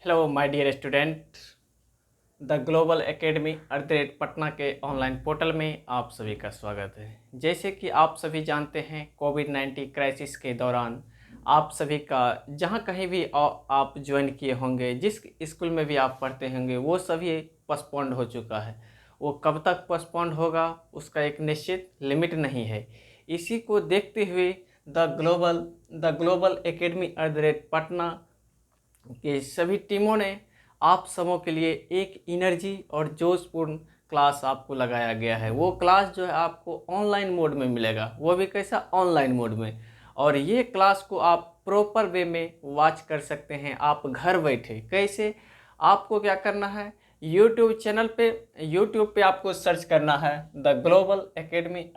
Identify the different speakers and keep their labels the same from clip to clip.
Speaker 1: Hello my dear student, the global academy Patna के online portal में आप सभी का स्वागत है। जैसे कि आप सभी जानते हैं, कोविड-19 क्राइसिस के दौरान आप सभी का जहां कहीं भी आप ज्वाइन किए होंगे, जिस स्कूल में भी आप पढ़ते होंगे, वो सभी पोस्टपोन्ड हो चुका है। वो कब तक पोस्टपोन्ड होगा उसका एक निश्चित लिमिट नहीं है। इसी को देखते हुए द ग्लोबल एकेडमी पटना कि सभी टीमों ने आप सबों के लिए एक एनर्जी और जोशपूर्ण क्लास आपको लगाया गया है। वो क्लास जो है आपको ऑनलाइन मोड में मिलेगा, वो भी कैसा ऑनलाइन मोड में। और ये क्लास को आप प्रॉपर वे में वॉच कर सकते हैं आप घर बैठे। कैसे? आपको क्या करना है, यूट्यूब पे आपको सर्च करना है द ग्लोबल एकेडमी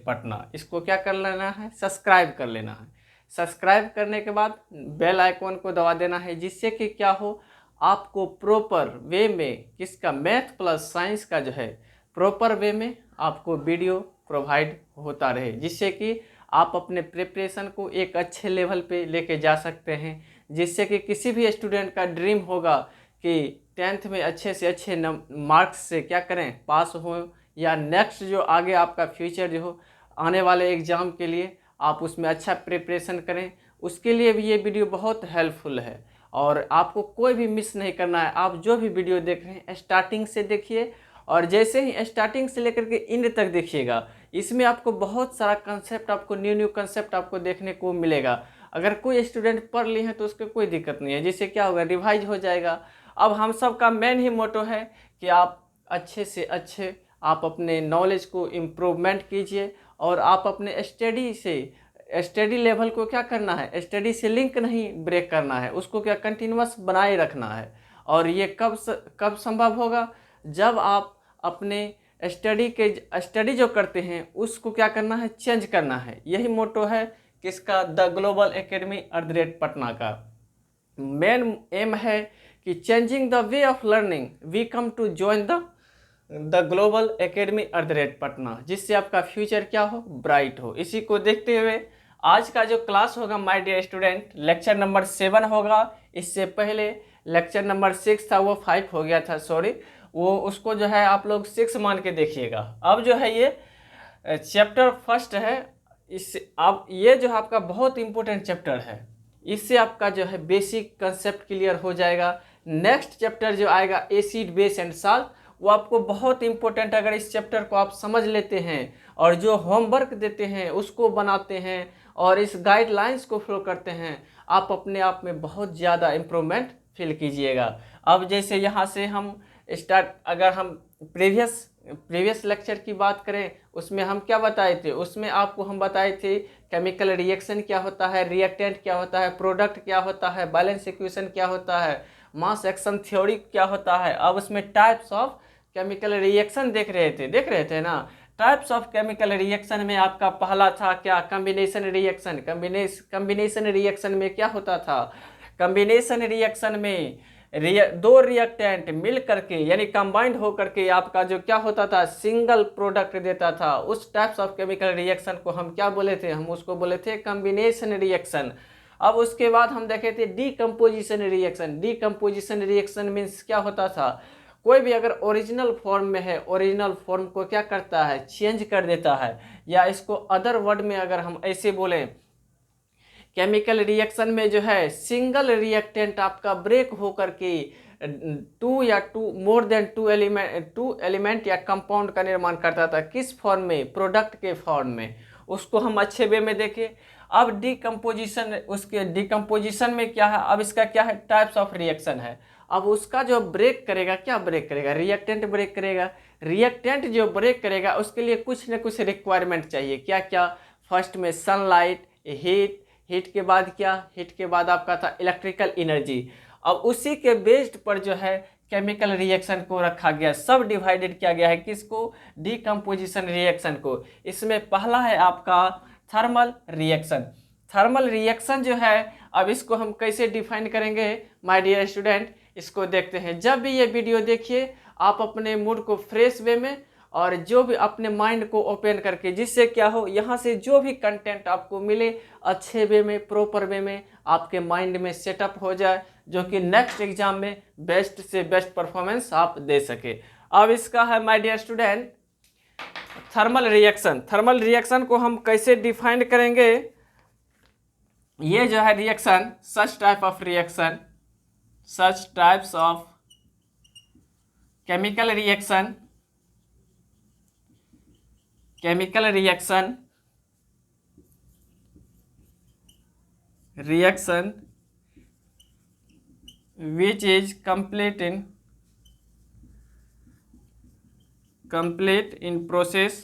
Speaker 1: पटना। इसको क्या कर लेना है, सब्सक्राइब कर लेना है। सब्सक्राइब करने के बाद बेल आइकॉन को दबा देना है, जिससे कि क्या हो, आपको प्रॉपर वे में किसका मैथ प्लस साइंस का जो है प्रॉपर वे में आपको वीडियो प्रोवाइड होता रहे, जिससे कि आप अपने प्रिपरेशन को एक अच्छे लेवल पे लेके जा सकते हैं। जिससे कि किसी भी स्टूडेंट का ड्रीम होगा कि 10th में अच्छे से अच्छे मार्क्स से क्या करें, पास हो, या नेक्स्ट जो आगे आपका फ्यूचर जो हो आने वाले एग्ज़ाम के लिए आप उसमें अच्छा प्रिपरेशन करें। उसके लिए भी ये वीडियो बहुत हेल्पफुल है और आपको कोई भी मिस नहीं करना है। आप जो भी वीडियो देख रहे हैं स्टार्टिंग से देखिए, और जैसे ही स्टार्टिंग से लेकर के एंड तक देखिएगा। इसमें आपको बहुत सारा कंसेप्ट, आपको न्यू कंसेप्ट आपको देखने को मिलेगा। अगर कोई स्टूडेंट पढ़ लिए हैं तो उसको कोई दिक्कत नहीं है, जिससे क्या होगा, रिवाइज हो जाएगा। अब हम सब का मेन ही मोटो है कि आप अच्छे से अच्छे आप अपने नॉलेज को इम्प्रूवमेंट कीजिए, और आप अपने स्टडी लेवल को क्या करना है, स्टडी से लिंक नहीं ब्रेक करना है, उसको क्या कंटिन्यूअस बनाए रखना है। और ये कब संभव होगा, जब आप अपने स्टडी जो करते हैं उसको क्या करना है, चेंज करना है। यही मोटो है किसका, द ग्लोबल एकेडमी पटना का। मेन एम है कि changing the way of learning we come to join the global academy Patna, जिससे आपका फ्यूचर क्या हो, ब्राइट हो। इसी को देखते हुए आज का जो क्लास होगा my dear student, lecture number 7 होगा। इससे पहले लेक्चर नंबर 6 था, वो 5 हो गया था, सॉरी। वो उसको जो है आप लोग 6 मान के देखिएगा। अब जो है ये चैप्टर फर्स्ट है। इससे अब ये जो है आपका बहुत इंपॉर्टेंट चैप्टर है। इससे आपका जो है बेसिक कंसेप्ट क्लियर हो जाएगा। नेक्स्ट चैप्टर जो आएगा एसिड बेस एंड साल्ट, वो आपको बहुत इंपॉर्टेंट। अगर इस चैप्टर को आप समझ लेते हैं और जो होमवर्क देते हैं उसको बनाते हैं और इस गाइडलाइंस को फॉलो करते हैं, आप अपने आप में बहुत ज़्यादा इम्प्रूवमेंट फील कीजिएगा। अब जैसे यहाँ से हम अगर हम प्रीवियस लेक्चर की बात करें, उसमें हम क्या बताए थे, उसमें आपको हम बताए थे केमिकल रिएक्शन क्या होता है, रिएक्टेंट क्या होता है, प्रोडक्ट क्या होता है, बैलेंस इक्वेशन क्या होता है, मास एक्शन थ्योरी क्या होता है। अब उसमें टाइप्स ऑफ केमिकल रिएक्शन देख रहे थे ना। टाइप्स ऑफ केमिकल रिएक्शन में आपका पहला था क्या, कम्बिनेशन रिएक्शन। कम्बिनेशन रिएक्शन में क्या होता था, कम्बिनेशन रिएक्शन में दो रिएक्टेंट मिल करके यानी कंबाइंड हो करके आपका जो क्या होता था, सिंगल प्रोडक्ट देता था। उस टाइप्स ऑफ केमिकल रिएक्शन को हम क्या बोले थे, हम उसको बोले थे कम्बिनेशन रिएक्शन। अब उसके बाद हम देखे थे decomposition reaction. Decomposition reaction means क्या होता था, कोई भी अगर ओरिजिनल फॉर्म में है, ओरिजिनल फॉर्म को क्या करता है, चेंज कर देता है। या इसको अदर वर्ड में अगर हम ऐसे बोलें, केमिकल रिएक्शन में जो है सिंगल रिएक्टेंट आपका ब्रेक होकर के मोर देन टू एलिमेंट या कंपाउंड का निर्माण करता था। किस फॉर्म में, प्रोडक्ट के फॉर्म में। उसको हम अच्छे वे में देखें। अब डिकम्पोजिशन, उसके डिकम्पोजिशन में क्या है, अब इसका क्या है, टाइप्स ऑफ रिएक्शन है। अब उसका जो ब्रेक करेगा, क्या ब्रेक करेगा, रिएक्टेंट ब्रेक करेगा। रिएक्टेंट जो ब्रेक करेगा उसके लिए कुछ न कुछ रिक्वायरमेंट चाहिए। क्या क्या, फर्स्ट में सनलाइट, हीट के बाद क्या, हीट के बाद आपका था इलेक्ट्रिकल एनर्जी। अब उसी के बेस्ड पर जो है केमिकल रिएक्शन को रखा गया, सब डिवाइडेड किया गया है किसको, डिकम्पोजिशन रिएक्शन को। इसमें पहला है आपका थर्मल रिएक्शन। थर्मल रिएक्शन जो है, अब इसको हम कैसे डिफाइन करेंगे माय डियर स्टूडेंट, इसको देखते हैं। जब भी ये वीडियो देखिए आप अपने मूड को फ्रेश वे में और जो भी अपने माइंड को ओपन करके, जिससे क्या हो, यहाँ से जो भी कंटेंट आपको मिले अच्छे वे में, प्रॉपर वे में आपके माइंड में सेटअप हो जाए, जो कि नेक्स्ट एग्जाम में बेस्ट से बेस्ट परफॉर्मेंस आप दे सके। अब इसका है my dear student thermal reaction. Thermal reaction को हम कैसे डिफाइन करेंगे? ये जो है reaction, such type of reaction, such types of chemical reaction, chemical reaction which is complete in process,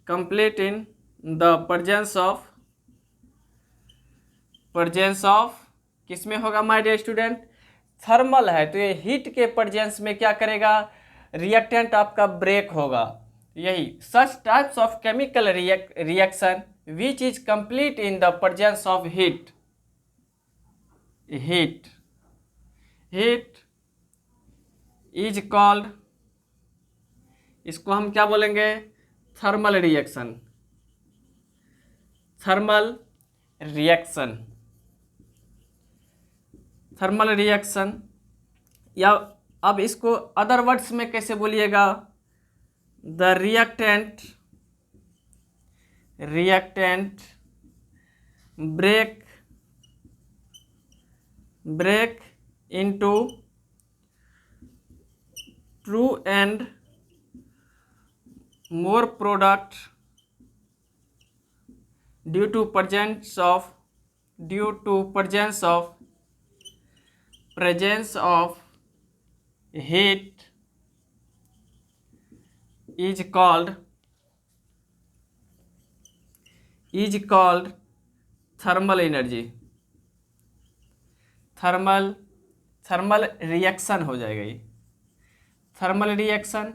Speaker 1: complete in the presence of किसमें होगा माय डियर स्टूडेंट? थर्मल है तो ये हीट के प्रेजेंस में क्या करेगा? रिएक्टेंट आपका ब्रेक होगा। यही सच types of chemical reaction which is complete in the presence of heat is called, इसको हम क्या बोलेंगे? Thermal reaction. थर्मल रिएक्शन या अब इसको अदर वर्ड्स में कैसे बोलिएगा? The reactant break into two and more product due to presence of heat is called thermal energy। Thermal reaction हो जाएगा ये थर्मल रिएक्शन।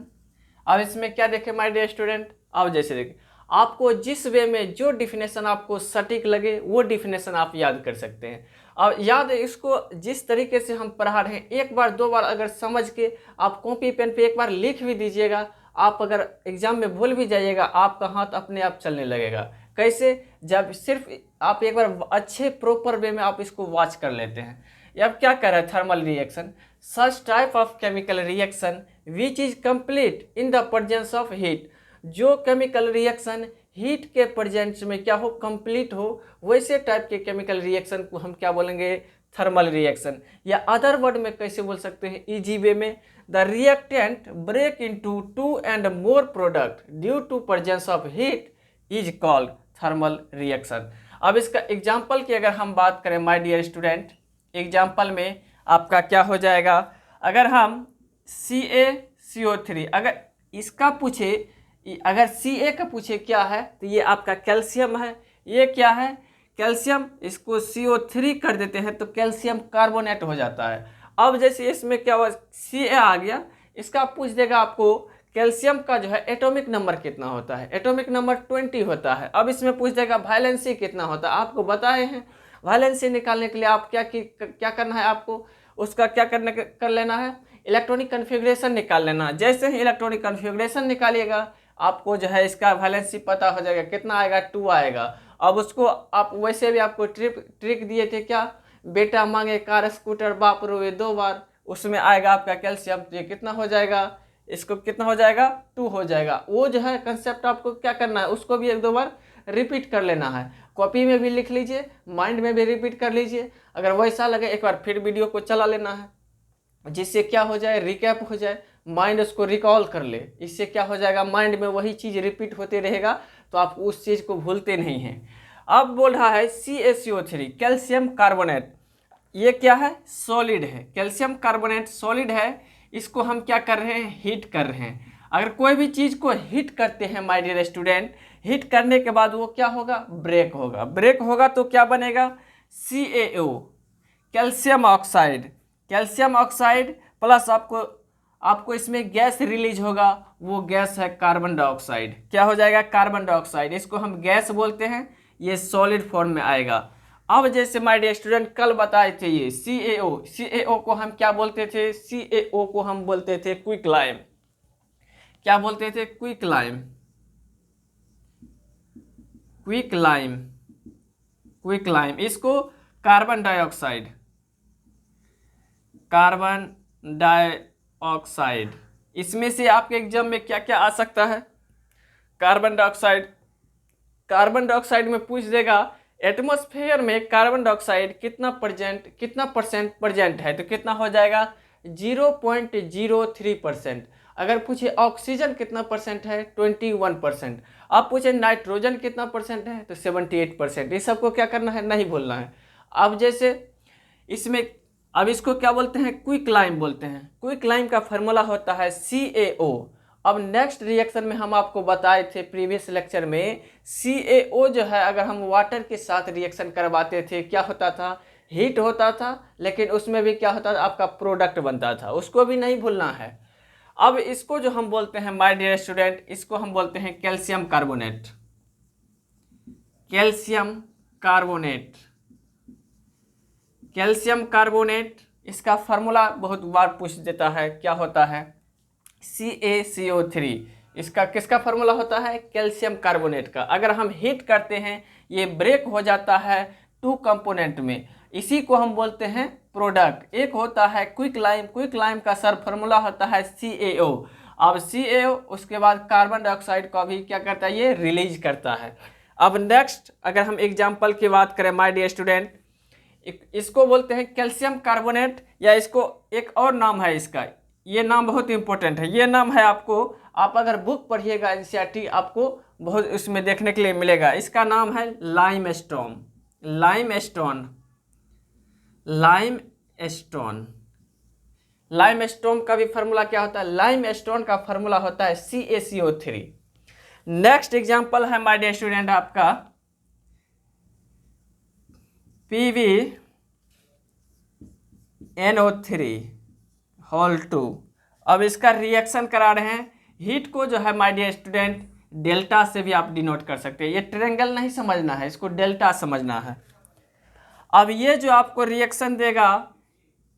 Speaker 1: अब इसमें क्या देखें माय डियर स्टूडेंट? अब जैसे देखें, आपको जिस वे में जो डिफिनेशन आपको सटीक लगे वो डिफिनेशन आप याद कर सकते हैं। अब याद इसको जिस तरीके से हम पढ़ा रहे हैं, एक बार दो बार अगर समझ के आप कॉपी पेन पे एक बार लिख भी दीजिएगा, आप अगर एग्जाम में भूल भी जाइएगा, आपका हाथ अपने आप चलने लगेगा। कैसे? जब सिर्फ आप एक बार अच्छे प्रॉपर वे में आप इसको वॉच कर लेते हैं। अब क्या कर रहा है thermal reaction? Such type of chemical reaction which is complete in the presence of heat. जो केमिकल रिएक्शन हीट के प्रेजेंस में क्या हो? कंप्लीट हो, वैसे टाइप के केमिकल रिएक्शन को हम क्या बोलेंगे? Thermal reaction. या अदर वर्ड में कैसे बोल सकते हैं इजी वे में? The reactant break into two and more product due to presence of heat is called thermal reaction. अब इसका एग्जाम्पल की अगर हम बात करें माय डियर स्टूडेंट, एग्जाम्पल में आपका क्या हो जाएगा? अगर हम CaCO3 अगर इसका पूछे, अगर Ca का पूछे क्या है, तो ये आपका कैल्शियम है। ये क्या है? कैल्शियम। इसको CO3 कर देते हैं तो कैल्शियम कार्बोनेट हो जाता है। अब जैसे इसमें क्या हुआ, Ca आ गया, इसका पूछ देगा आपको कैल्शियम का जो है एटॉमिक नंबर कितना होता है? एटॉमिक नंबर 20 होता है। अब इसमें पूछ देगा वैलेंसी कितना होता है? आपको बताए हैं। वैलेंसी निकालने के लिए आप क्या करना है? आपको उसका क्या कर लेना है? इलेक्ट्रॉनिक कन्फिग्रेशन निकाल लेना। जैसे ही इलेक्ट्रॉनिक कन्फिग्रेशन निकालिएगा, आपको जो है इसका वैलेंसी पता हो जाएगा। कितना आएगा? 2 आएगा। अब उसको आप वैसे भी आपको ट्रिक दिए थे क्या? बेटा मांगे कार स्कूटर बाप रोए 2 बार, उसमें आएगा आपका कैल्शियम। तो ये कितना हो जाएगा? इसको कितना हो जाएगा? 2 हो जाएगा। वो जो है कंसेप्ट आपको क्या करना है, उसको भी 1-2 बार रिपीट कर लेना है। कॉपी में भी लिख लीजिए, माइंड में भी रिपीट कर लीजिए। अगर वैसा लगे एक बार फिर वीडियो को चला लेना है, जिससे क्या हो जाए, रिकैप हो जाए, माइंड उसको रिकॉल कर ले। इससे क्या हो जाएगा, माइंड में वही चीज़ रिपीट होते रहेगा, तो आप उस चीज़ को भूलते नहीं हैं। अब बोल रहा है CaCO3 कैल्शियम कार्बोनेट, ये क्या है? सॉलिड है। कैल्शियम कार्बोनेट सॉलिड है। इसको हम क्या कर रहे हैं? हीट कर रहे हैं। अगर कोई भी चीज़ को हीट करते हैं माय डियर स्टूडेंट, हीट करने के बाद वो क्या होगा? ब्रेक होगा। ब्रेक होगा तो क्या बनेगा? CaO calcium oxide. Calcium oxide plus आपको इसमें गैस रिलीज होगा, वो गैस है कार्बन डाइऑक्साइड। क्या हो जाएगा? Carbon dioxide. इसको हम गैस बोलते हैं। ये सॉलिड फॉर्म में आएगा। अब जैसे माय डियर स्टूडेंट कल बताए थे ये CaO को हम क्या बोलते थे? CaO को हम बोलते थे क्विक लाइम। क्या बोलते थे, क्विकलाइम, क्विकलाइम, क्विकलाइम। इसको कार्बन डाइऑक्साइड, कार्बन डाइऑक्साइड, इसमें से आपके एग्जाम में क्या क्या आ सकता है, कार्बन डाइऑक्साइड, कार्बन डाइऑक्साइड में पूछ देगा एटमॉस्फेयर में कार्बन डाइऑक्साइड कितना परसेंट प्रेजेंट है, तो कितना हो जाएगा 0.03%। अगर पूछे ऑक्सीजन कितना परसेंट है 21%। आप पूछे नाइट्रोजन कितना परसेंट है तो 78%। इस सबको क्या करना है, नहीं भूलना है। अब जैसे इसमें, अब इसको क्या बोलते हैं, क्विकलाइम बोलते हैं। क्विकलाइम का फार्मूला होता है CaO। अब नेक्स्ट रिएक्शन में हम आपको बताए थे प्रीवियस लेक्चर में, CaO जो है अगर हम वाटर के साथ रिएक्शन करवाते थे क्या होता था, हीट होता था, लेकिन उसमें भी क्या होता था, आपका प्रोडक्ट बनता था, उसको भी नहीं भूलना है। अब इसको जो हम बोलते हैं माय डियर स्टूडेंट, इसको हम बोलते हैं calcium carbonate, calcium carbonate, calcium carbonate. इसका फार्मूला बहुत बार पूछ देता है, क्या होता है, CaCO3। इसका किसका फार्मूला होता है, कैल्शियम कार्बोनेट का। अगर हम हीट करते हैं ये ब्रेक हो जाता है 2 कंपोनेंट में, इसी को हम बोलते हैं प्रोडक्ट। एक होता है क्विकलाइम, क्विकलाइम का सर फार्मूला होता है CaO। अब CaO उसके बाद कार्बन डाइऑक्साइड को भी क्या करता है, ये रिलीज करता है। अब नेक्स्ट अगर हम एग्जाम्पल की बात करें माय डियर स्टूडेंट, इसको बोलते हैं कैल्शियम कार्बोनेट, या इसको एक और नाम है इसका, ये नाम बहुत इंपॉर्टेंट है, ये नाम है आपको, आप अगर बुक पढ़िएगा एनसीईआरटी आपको बहुत उसमें देखने के लिए मिलेगा। इसका नाम है लाइमस्टोन, लाइमस्टोन, लाइमस्टोन। लाइमस्टोन का भी फार्मूला क्या होता है, लाइमस्टोन का फार्मूला होता है CaCO3। नेक्स्ट एग्जांपल है माय डियर स्टूडेंट आपका PbNO3(2). अब इसका रिएक्शन करा रहे हैं, हीट को जो है माय डियर स्टूडेंट डेल्टा से भी आप डिनोट कर सकते हैं। ये ट्रायंगल नहीं समझना है, इसको डेल्टा समझना है। अब ये जो आपको रिएक्शन देगा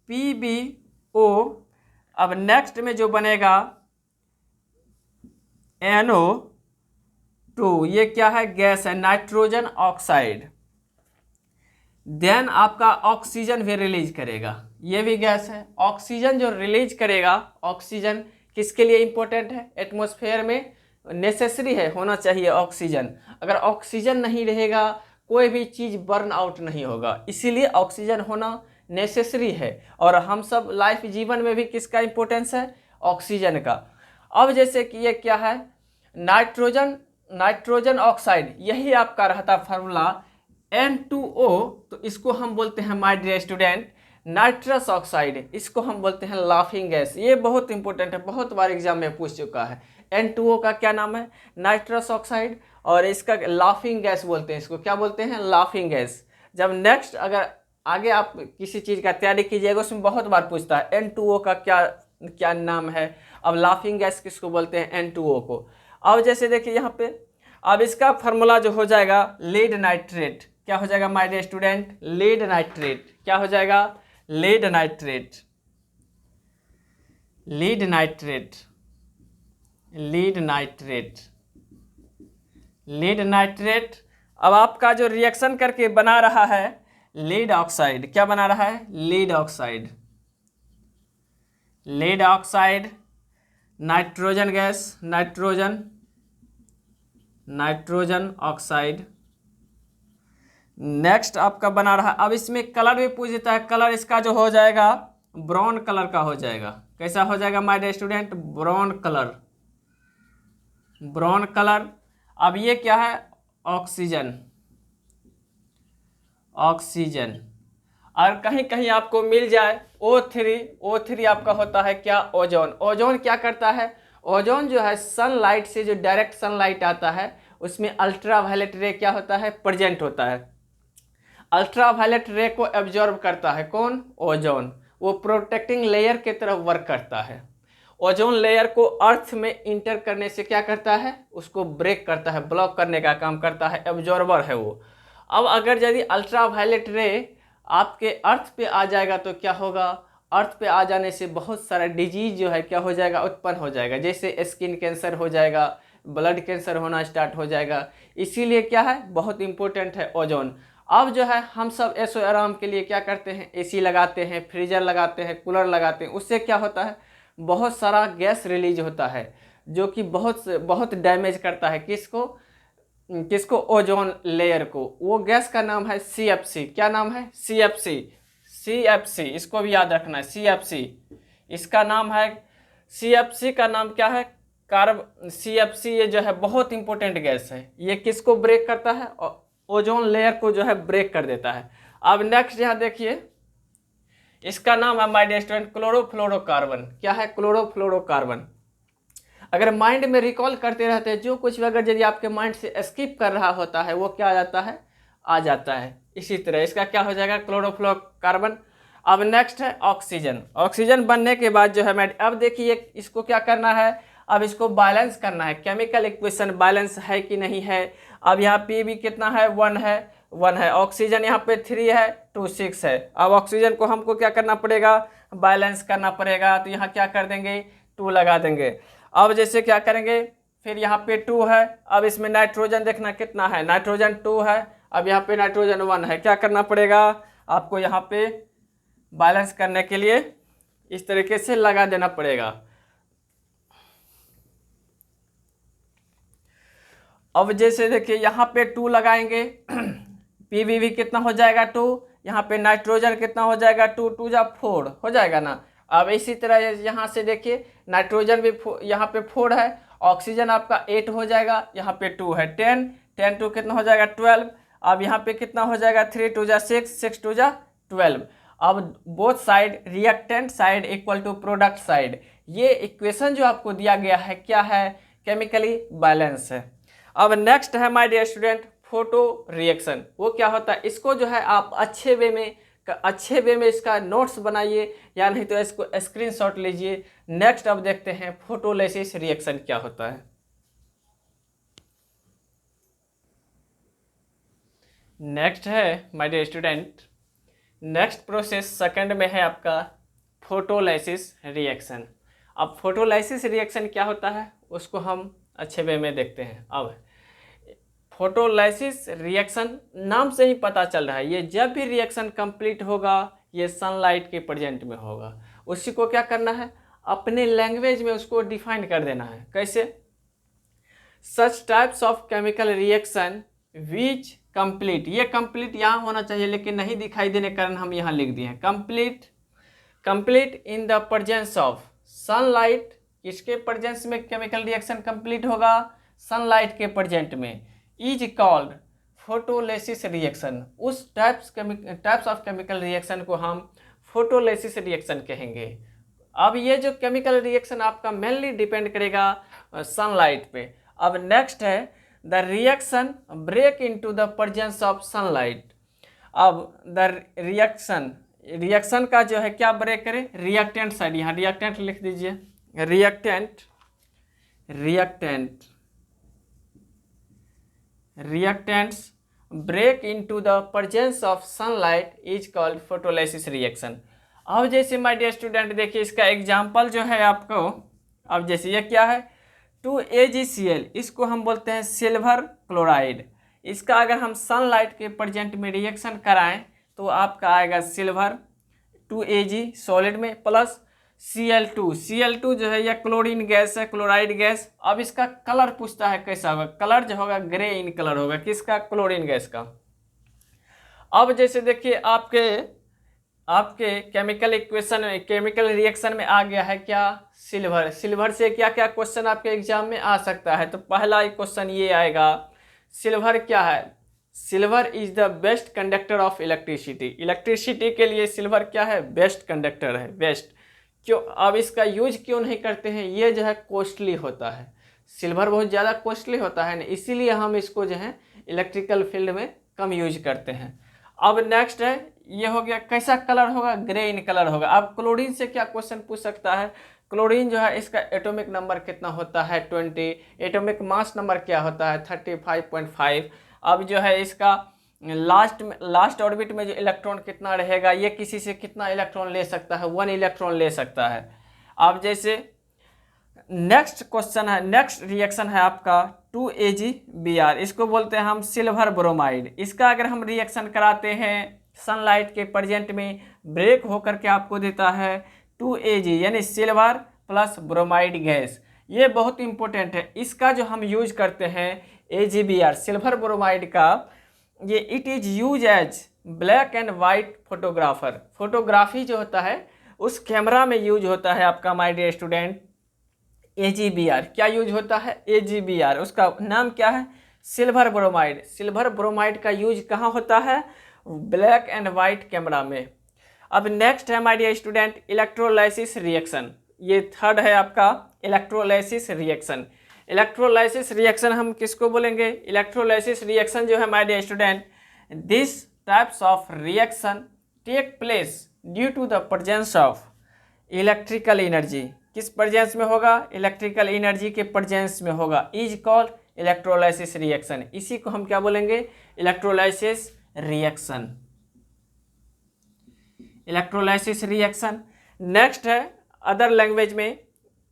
Speaker 1: PbO, अब नेक्स्ट में जो बनेगा NO2, ये क्या है, गैस है, नाइट्रोजन ऑक्साइड। देन आपका ऑक्सीजन भी रिलीज करेगा, ये भी गैस है। ऑक्सीजन जो रिलीज करेगा, ऑक्सीजन किसके लिए इंपॉर्टेंट है, एटमॉस्फेयर में नेसेसरी है, होना चाहिए ऑक्सीजन। अगर ऑक्सीजन नहीं रहेगा कोई भी चीज़ बर्न आउट नहीं होगा, इसीलिए ऑक्सीजन होना नेसेसरी है। और हम सब लाइफ जीवन में भी किसका इंपॉर्टेंस है, ऑक्सीजन का। अब जैसे कि ये क्या है, नाइट्रोजन, नाइट्रोजन ऑक्साइड, यही आपका रहता फार्मूला N2O, तो इसको हम बोलते हैं my dear student nitrous oxide, इसको हम बोलते हैं लाफिंग गैस। ये बहुत इंपॉर्टेंट है, बहुत बार एग्जाम में पूछ चुका है। N2O का क्या नाम है, नाइट्रस ऑक्साइड, और इसका लाफिंग गैस बोलते हैं, इसको क्या बोलते हैं, लाफिंग गैस। जब नेक्स्ट अगर आगे आप किसी चीज़ का तैयारी कीजिएगा उसमें बहुत बार पूछता है N2O का क्या नाम है। अब लाफिंग गैस किसको बोलते हैं, N2O को। अब जैसे देखिए यहाँ पे, अब इसका फार्मूला जो हो जाएगा लीड नाइट्रेट, क्या हो जाएगा my dear student, lead nitrate. क्या हो जाएगा, lead nitrate, lead nitrate, lead nitrate, lead nitrate. अब आपका जो रिएक्शन करके बना रहा है लीड ऑक्साइड, क्या बना रहा है, lead oxide, lead oxide, nitrogen gas, nitrogen, nitrogen oxide. Next आपका बना रहा है, अब इसमें कलर भी पूछ देता है, कलर इसका जो हो जाएगा ब्राउन कलर का हो जाएगा। कैसा हो जाएगा my dear student, brown colour, brown colour. अब ये क्या है, ऑक्सीजन, ऑक्सीजन। और कहीं कहीं आपको मिल जाए O3, O3 आपका होता है क्या, ओजोन। ओजोन क्या करता है, ओजोन जो है सनलाइट से, जो डायरेक्ट सनलाइट आता है उसमें अल्ट्रा वायलेट रे क्या होता है, प्रेजेंट होता है। अल्ट्रा वायलेट रे को एब्जॉर्ब करता है कौन, ओजोन। वो प्रोटेक्टिंग लेयर की तरह वर्क करता है। ओजोन लेयर को अर्थ में इंटर करने से क्या करता है, उसको ब्रेक करता है, ब्लॉक करने का काम करता है, एब्जॉर्बर है वो। अब अगर यदि अल्ट्रा वायलेट रे आपके अर्थ पे आ जाएगा तो क्या होगा, अर्थ पे आ जाने से बहुत सारा डिजीज जो है क्या हो जाएगा, उत्पन्न हो जाएगा। जैसे स्किन कैंसर हो जाएगा, ब्लड कैंसर होना स्टार्ट हो जाएगा। इसीलिए क्या है, बहुत इंपॉर्टेंट है ओजोन। अब जो है हम सब ऐशो आराम के लिए क्या करते हैं, एसी लगाते हैं, फ्रीजर लगाते हैं, कूलर लगाते हैं। उससे क्या होता है, बहुत सारा गैस रिलीज होता है जो कि बहुत डैमेज करता है किसको, ओजोन लेयर को। वो गैस का नाम है CFC। क्या नाम है, CFC। इसको भी याद रखना है, CFC इसका नाम है। CFC का नाम क्या है, CFC ये जो है बहुत इंपॉर्टेंट गैस है। ये किसको ब्रेक करता है, ओजोन लेयर को जो है ब्रेक कर देता है। अब नेक्स्ट यहाँ देखिए, इसका नाम है माय डियर स्टूडेंट क्लोरोफ्लोरोकार्बन। क्या है, क्लोरोफ्लोरोकार्बन। अगर माइंड में रिकॉल करते रहते हैं जो कुछ भी, अगर यदि आपके माइंड से स्किप कर रहा होता है वो क्या आ जाता है, आ जाता है। इसी तरह इसका क्या हो जाएगा, क्लोरोफ्लोरोकार्बन। अब नेक्स्ट है ऑक्सीजन। ऑक्सीजन बनने के बाद जो है मैं, अब देखिए इसको क्या करना है, अब इसको बैलेंस करना है। केमिकल इक्वेशन बैलेंस है कि नहीं है। अब यहाँ पी भी कितना है, 1 है। ऑक्सीजन यहाँ पे 3 है, 2 6 है। अब ऑक्सीजन को हमको क्या करना पड़ेगा, बैलेंस करना पड़ेगा। तो यहाँ क्या कर देंगे, 2 लगा देंगे। अब जैसे क्या करेंगे, फिर यहाँ पे 2 है। अब इसमें नाइट्रोजन देखना कितना है, नाइट्रोजन 2 है। अब यहाँ पे नाइट्रोजन 1 है। क्या करना पड़ेगा आपको, यहाँ पे बैलेंस करने के लिए इस तरीके से लगा देना पड़ेगा। अब जैसे देखिए यहाँ पे 2 लगाएंगे, PBV कितना हो जाएगा 2। यहाँ पे नाइट्रोजन कितना हो जाएगा, 2 2 जा 4 हो जाएगा ना। अब इसी तरह यहाँ से देखिए नाइट्रोजन भी यहाँ पे 4 है, ऑक्सीजन आपका 8 हो जाएगा, यहाँ पे 2 है 10 10 2 कितना हो जाएगा 12। अब यहाँ पे कितना हो जाएगा, 3 2 जा 6 6 2 जा 12। अब both side, reactant side equal to product side. ये इक्वेशन जो आपको दिया गया है क्या है, केमिकली बैलेंस है। अब नेक्स्ट है my dear student photo reaction. वो क्या होता है, इसको जो है आप अच्छे वे में इसका नोट्स बनाइए या नहीं तो इसको स्क्रीनशॉट लीजिए। नेक्स्ट अब देखते हैं फोटोलिसिस रिएक्शन क्या होता है। नेक्स्ट है my dear student, next process second में है आपका फोटोलिसिस रिएक्शन। अब फोटोलिसिस रिएक्शन क्या होता है उसको हम अच्छे वे में देखते हैं। अब फोटोलिसिस रिएक्शन नाम से ही पता चल रहा है, ये जब भी रिएक्शन कंप्लीट होगा ये सनलाइट के प्रेजेंट में होगा। उसी को क्या करना है, अपने लैंग्वेज में उसको डिफाइन कर देना है। कैसे, सच types of chemical reaction which complete, ये कंप्लीट यहाँ होना चाहिए लेकिन नहीं दिखाई देने के कारण हम यहाँ लिख दिए हैं complete in the presence of sunlight. किसके प्रेजेंस में केमिकल रिएक्शन कंप्लीट होगा, सनलाइट के प्रेजेंट में, इज कॉल्ड फोटोलिसिस रिएक्शन। उस टाइप्स ऑफ केमिकल रिएक्शन को हम फोटोलिसिस रिएक्शन कहेंगे। अब ये जो केमिकल रिएक्शन आपका मेनली डिपेंड करेगा सनलाइट पे। अब नेक्स्ट है the reaction break into the presence of sunlight. अब द रिएक्शन का जो है क्या ब्रेक करे, रिएक्टेंट साइड, यहाँ रिएक्टेंट लिख दीजिए, reactants break into the presence of sunlight is called photolysis reaction। अब जैसे माय डियर स्टूडेंट देखिए इसका एग्जांपल जो है आपको, अब जैसे ये क्या है 2AgCl, इसको हम बोलते हैं सिल्वर क्लोराइड। इसका अगर हम सनलाइट के प्रेजेंट में रिएक्शन कराएं तो आपका आएगा सिल्वर 2Ag सॉलिड में प्लस Cl2 जो है यह क्लोरीन गैस है, क्लोराइड गैस। अब इसका कलर पूछता है कैसा होगा, कलर जो होगा ग्रे इन कलर होगा, किसका, क्लोरीन गैस का। अब जैसे देखिए आपके केमिकल इक्वेशन में, केमिकल रिएक्शन में आ गया है क्या, सिल्वर से क्या क्या क्वेश्चन आपके एग्जाम में आ सकता है। तो पहला क्वेश्चन ये आएगा, सिल्वर क्या है, silver is the best conductor of electricity के लिए सिल्वर क्या है, बेस्ट कंडक्टर है, बेस्ट। क्यों, अब इसका यूज क्यों नहीं करते हैं, ये जो है कॉस्टली होता है, सिल्वर बहुत ज़्यादा कॉस्टली होता है ना, इसीलिए हम इसको जो है इलेक्ट्रिकल फील्ड में कम यूज करते हैं। अब नेक्स्ट है, ये हो गया कैसा कलर होगा, ग्रे इन कलर होगा। अब क्लोरीन से क्या क्वेश्चन पूछ सकता है, क्लोरीन जो है इसका एटॉमिक नंबर कितना होता है 20, एटॉमिक मास नंबर क्या होता है 35.5। अब जो है इसका लास्ट ऑर्बिट में जो इलेक्ट्रॉन कितना रहेगा, ये किसी से कितना इलेक्ट्रॉन ले सकता है, 1 इलेक्ट्रॉन ले सकता है। अब जैसे नेक्स्ट क्वेश्चन है, नेक्स्ट रिएक्शन है आपका 2AgBr, इसको बोलते हैं हम सिल्वर ब्रोमाइड। इसका अगर हम रिएक्शन कराते हैं सनलाइट के प्रेजेंट में, ब्रेक होकर के आपको देता है 2Ag यानी सिल्वर प्लस ब्रोमाइड गैस। ये बहुत इंपॉर्टेंट है। इसका जो हम यूज करते हैं AgBr सिल्वर ब्रोमाइड का, ये it is use as black and white photographer. Photography जो होता है उस कैमरा में यूज होता है आपका माय डियर स्टूडेंट AgBr। क्या यूज होता है AgBr, उसका नाम क्या है सिल्वर ब्रोमाइड। सिल्वर ब्रोमाइड का यूज कहाँ होता है, ब्लैक एंड वाइट कैमरा में। अब नेक्स्ट है my dear student electrolysis reaction. ये थर्ड है आपका इलेक्ट्रोलाइसिस रिएक्शन। इलेक्ट्रोलाइसिस रिएक्शन हम किसको बोलेंगे, इलेक्ट्रोलाइसिस रिएक्शन जो है my dear student, this types of reaction take place due to the presence of electrical energy. किस प्रेजेंस में होगा, इलेक्ट्रिकल एनर्जी के प्रेजेंस में होगा, इज कॉल्ड इलेक्ट्रोलाइसिस रिएक्शन। इसी को हम क्या बोलेंगे, electrolysis reaction, electrolysis reaction. Next है अदर लैंग्वेज में,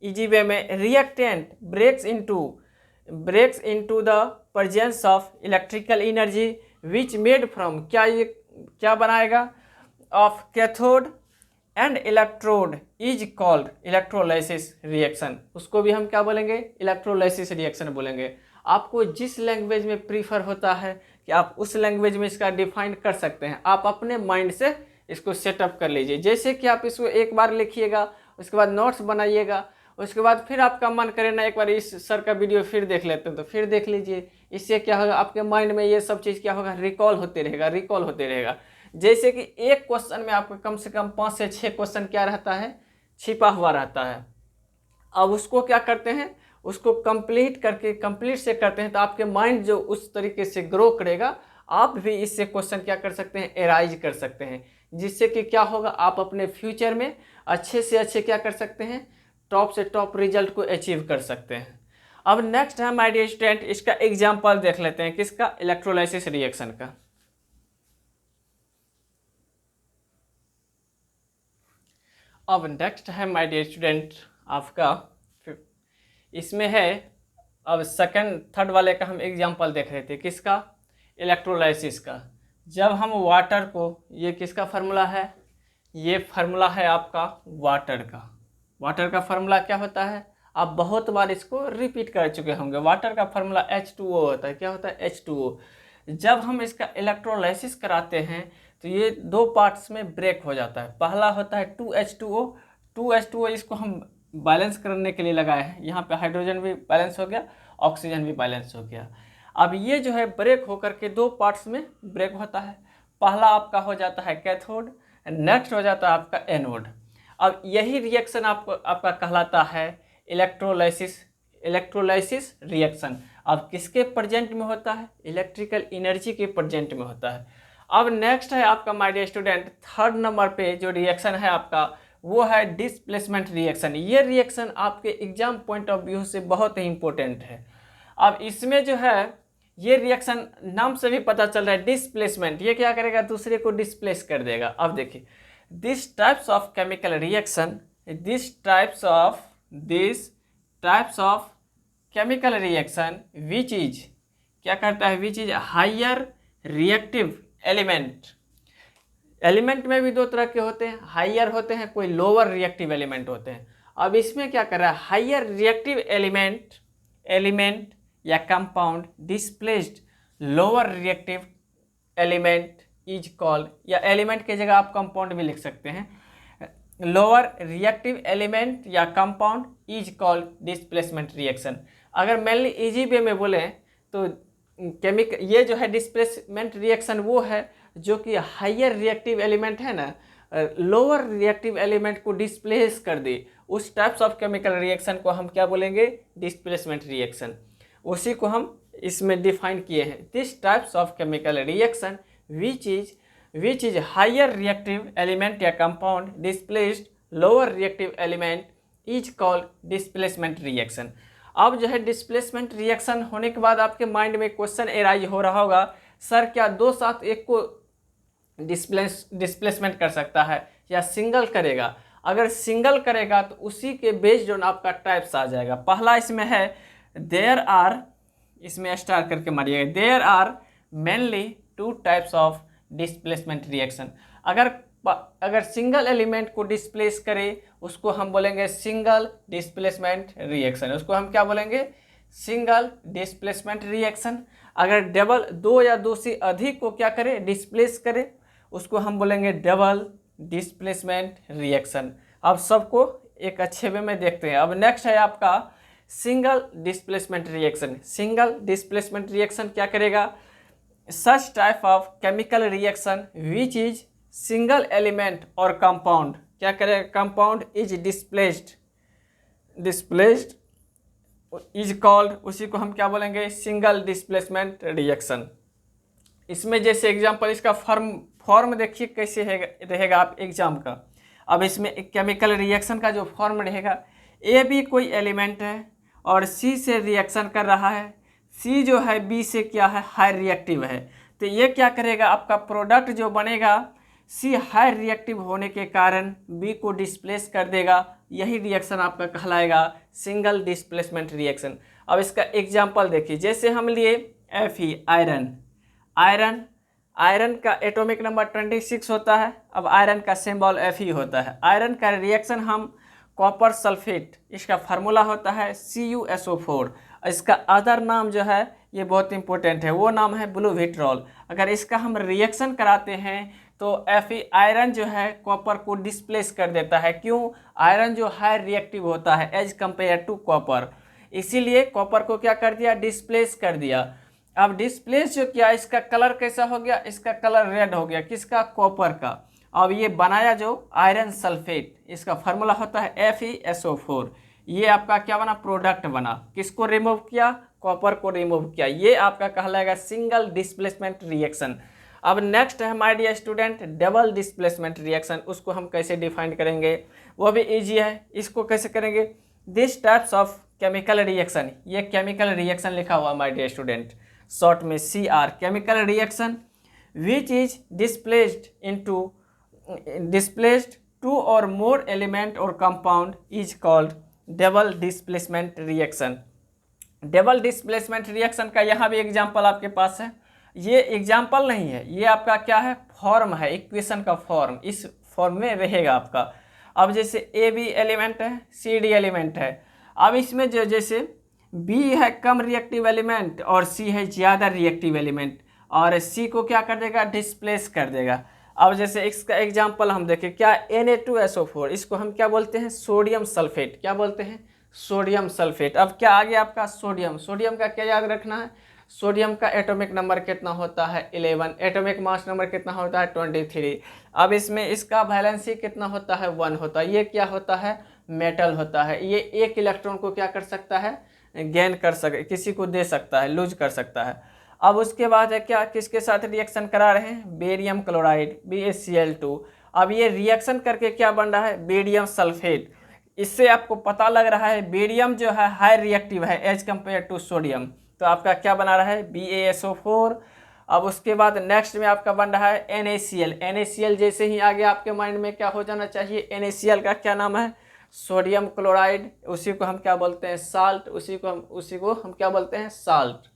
Speaker 1: इजी वे में, reactant breaks into the presence of electrical energy which made from, क्या ये क्या बनाएगा, of cathode and electrode is called electrolysis reaction. उसको भी हम क्या बोलेंगे, इलेक्ट्रोलाइसिस रिएक्शन बोलेंगे। आपको जिस लैंग्वेज में प्रीफर होता है कि आप उस लैंग्वेज में इसका डिफाइन कर सकते हैं, आप अपने माइंड से इसको सेटअप कर लीजिए। जैसे कि आप इसको एक बार लिखिएगा, उसके बाद नोट्स बनाइएगा, उसके बाद फिर आपका मन करे ना एक बार इस सर का वीडियो फिर देख लेते हैं, तो फिर देख लीजिए। इससे क्या होगा, आपके माइंड में ये सब चीज़ क्या होगा, रिकॉल होते रहेगा। जैसे कि एक क्वेश्चन में आपको कम से कम 5 से 6 क्वेश्चन क्या रहता है, छिपा हुआ रहता है। अब उसको क्या करते हैं, उसको कंप्लीट से करते हैं, तो आपके माइंड जो उस तरीके से ग्रो करेगा, आप भी इससे क्वेश्चन क्या कर सकते हैं, एराइज कर सकते हैं, जिससे कि क्या होगा, आप अपने फ्यूचर में अच्छे से अच्छे क्या कर सकते हैं, टॉप से टॉप रिजल्ट को अचीव कर सकते हैं। अब नेक्स्ट है माय डियर स्टूडेंट, इसका एग्जांपल देख लेते हैं, किसका, इलेक्ट्रोलाइसिस रिएक्शन का। अब नेक्स्ट है माय डियर स्टूडेंट आपका, इसमें है, अब सेकंड थर्ड वाले का हम एग्जांपल देख रहे थे, किसका, इलेक्ट्रोलाइसिस का। जब हम वाटर को, ये किसका फार्मूला है, ये फार्मूला है आपका वाटर का। वाटर का फार्मूला क्या होता है, आप बहुत बार इसको रिपीट कर चुके होंगे। वाटर का फार्मूला H2O होता है। क्या होता है, H2O। जब हम इसका इलेक्ट्रोलाइसिस कराते हैं तो ये 2 पार्ट्स में ब्रेक हो जाता है। पहला होता है 2H2O, इसको हम बैलेंस करने के लिए लगाए हैं। यहाँ पे हाइड्रोजन भी बैलेंस हो गया, ऑक्सीजन भी बैलेंस हो गया। अब ये जो है ब्रेक होकर के 2 पार्ट्स में ब्रेक होता है। पहला आपका हो जाता है कैथोड, नेक्स्ट हो जाता है आपका एनोड। अब यही रिएक्शन आपका कहलाता है इलेक्ट्रोलाइसिस रिएक्शन। अब किसके प्रेजेंट में होता है, इलेक्ट्रिकल एनर्जी के प्रेजेंट में होता है। अब नेक्स्ट है आपका my dear student, third number पे जो रिएक्शन है आपका, वो है डिस्प्लेसमेंट रिएक्शन। ये रिएक्शन आपके एग्जाम पॉइंट ऑफ व्यू से बहुत ही इंपॉर्टेंट है। अब इसमें जो है, ये रिएक्शन नाम से भी पता चल रहा है डिस्प्लेसमेंट, ये क्या करेगा, दूसरे को डिस्प्लेस कर देगा। अब देखिए, this types of chemical reaction, this types of chemical reaction which is, क्या करता है, which is higher reactive element में भी 2 तरह के होते हैं, हायर होते हैं, कोई लोअर रिएक्टिव एलिमेंट होते हैं। अब इसमें क्या कर रहा है, हायर रिएक्टिव एलिमेंट या compound displaced lower reactive element is called, या एलिमेंट की जगह आप कंपाउंड भी लिख सकते हैं, लोअर रिएक्टिव एलिमेंट या compound is called displacement reaction. अगर मेनली इजी वे में बोले तो ये जो है डिस्प्लेसमेंट रिएक्शन वो है जो कि हायर रिएक्टिव एलिमेंट है ना, लोअर रिएक्टिव एलिमेंट को डिस्प्लेस कर दे, उस टाइप्स ऑफ केमिकल रिएक्शन को हम क्या बोलेंगे, डिस्प्लेसमेंट रिएक्शन। उसी को हम इसमें डिफाइन किए हैं, this types of chemical reaction which is higher reactive element या compound displaced lower reactive element is called displacement reaction. अब जो है डिस्प्लेसमेंट रिएक्शन होने के बाद आपके माइंड में क्वेश्चन एराइज हो रहा होगा, सर क्या दो साथ एक को डिस्प्लेसमेंट कर सकता है या सिंगल करेगा? अगर सिंगल करेगा तो उसी के बेस्ड ऑन आपका टाइप्स आ जाएगा। पहला इसमें है देयर आर, इसमें स्टार करके मारिएगा, there are mainly two types of displacement reaction. अगर सिंगल एलिमेंट को डिस्प्लेस करे उसको हम बोलेंगे सिंगल डिस्प्लेसमेंट रिएक्शन, उसको हम क्या बोलेंगे? Single displacement reaction. अगर डबल, दो या दो से अधिक को क्या करे? डिस्प्लेस करे, उसको हम बोलेंगे डबल डिस्प्लेसमेंट रिएक्शन। अब सबको एक अच्छे वे में देखते हैं। अब नेक्स्ट है आपका single displacement reaction. Single displacement reaction क्या करेगा? सच type of chemical reaction which is single element और कंपाउंड क्या करेगा? Compound is displaced is called, उसी को हम क्या बोलेंगे? Single displacement reaction. इसमें जैसे एग्जांपल, इसका फॉर्म देखिए कैसे रहेगा आप एग्जाम का। अब इसमें एक केमिकल रिएक्शन का जो फॉर्म रहेगा, ए बी कोई एलिमेंट है और सी से रिएक्शन कर रहा है, सी जो है बी से क्या है? हाई रिएक्टिव है, तो ये क्या करेगा? आपका प्रोडक्ट जो बनेगा सी हाई रिएक्टिव होने के कारण बी को डिस्प्लेस कर देगा। यही रिएक्शन आपका कहलाएगा सिंगल डिस्प्लेसमेंट रिएक्शन। अब इसका एग्जांपल देखिए, जैसे हम लिए Fe आयरन का एटॉमिक नंबर 26 होता है। अब आयरन का सिंबल Fe होता है। आयरन का रिएक्शन हम कॉपर सल्फेट, इसका फार्मूला होता है CuSO4। इसका अदर नाम जो है ये बहुत इंपॉर्टेंट है, वो नाम है ब्लू विट्रॉल। अगर इसका हम रिएक्शन कराते हैं तो Fe आयरन जो है कॉपर को डिस्प्लेस कर देता है। क्यों? आयरन जो हाई रिएक्टिव होता है एज कंपेयर टू कॉपर, इसीलिए कॉपर को क्या कर दिया? डिस्प्लेस कर दिया। अब डिस्प्लेस जो किया, इसका कलर कैसा हो गया? इसका कलर रेड हो गया। किसका? कॉपर का। अब ये बनाया जो आयरन सल्फेट, इसका फार्मूला होता है FeSO4। ये आपका क्या बना? प्रोडक्ट बना। किसको रिमूव किया? कॉपर को रिमूव किया। ये आपका कहलाएगा सिंगल डिस्प्लेसमेंट रिएक्शन। अब नेक्स्ट है my dear student double displacement reaction. उसको हम कैसे डिफाइन करेंगे? वो भी इजी है। इसको कैसे करेंगे? This types of chemical reaction, ये केमिकल रिएक्शन लिखा हुआ माय डियर स्टूडेंट, शॉर्ट में CR, chemical reaction which is displaced two और मोर एलिमेंट और compound is called double displacement reaction. Double displacement reaction का यहाँ भी एग्जाम्पल आपके पास है। ये एग्जाम्पल नहीं है, ये आपका क्या है? फॉर्म है, इक्वेशन का फॉर्म। इस फॉर्म में रहेगा आपका। अब जैसे AB एलिमेंट है, CD एलिमेंट है। अब इसमें जो जैसे B है कम रिएक्टिव एलिमेंट और C है ज़्यादा रिएक्टिव एलिमेंट, और C को क्या कर देगा? डिस्प्लेस कर देगा। अब जैसे इसका एग्जाम्पल हम देखें, क्या Na2SO4, इसको हम क्या बोलते हैं? Sodium sulphate. क्या बोलते हैं? Sodium sulphate. अब क्या आ गया आपका? सोडियम। सोडियम का क्या याद रखना है? सोडियम का एटॉमिक नंबर कितना होता है? 11। एटॉमिक मास नंबर कितना होता है? 23। अब इसमें इसका वैलेंसी कितना होता है? 1 होता है। ये क्या होता है? मेटल होता है। ये एक इलेक्ट्रॉन को क्या कर सकता है? गेन कर सके, किसी को दे सकता है, लूज कर सकता है। अब उसके बाद है क्या? किसके साथ रिएक्शन करा रहे हैं? Barium chloride BaCl2। अब ये रिएक्शन करके क्या बन रहा है? Barium sulphate. इससे आपको पता लग रहा है बेरियम जो है हाई रिएक्टिव है एज कंपेयर टू सोडियम, तो आपका क्या बना रहा है? BaSO4। अब उसके बाद नेक्स्ट में आपका बन रहा है NaCl। NaCl जैसे ही आगे आपके माइंड में क्या हो जाना चाहिए? NaCl का क्या नाम है? Sodium chloride. उसी को हम क्या बोलते हैं? साल्ट। उसी को हम क्या बोलते हैं? साल्ट।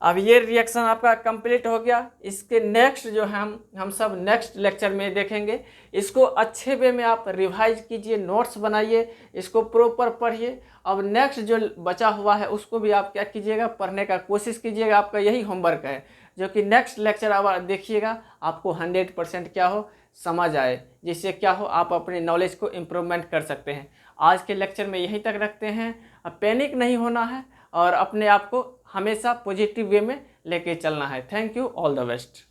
Speaker 1: अब ये रिएक्शन आपका कंप्लीट हो गया। इसके नेक्स्ट जो है हम सब नेक्स्ट लेक्चर में देखेंगे। इसको अच्छे वे में आप रिवाइज कीजिए, नोट्स बनाइए, इसको प्रॉपर पढ़िए। अब नेक्स्ट जो बचा हुआ है उसको भी आप क्या कीजिएगा? पढ़ने का कोशिश कीजिएगा। आपका यही होमवर्क है जो कि नेक्स्ट लेक्चर आप देखिएगा, आपको 100% क्या हो? समझ आए, जिससे क्या हो? आप अपने नॉलेज को इम्प्रूवमेंट कर सकते हैं। आज के लेक्चर में यहीं तक रखते हैं। अब पैनिक नहीं होना है और अपने आप को हमेशा पॉजिटिव वे में लेके चलना है। Thank you, all the best.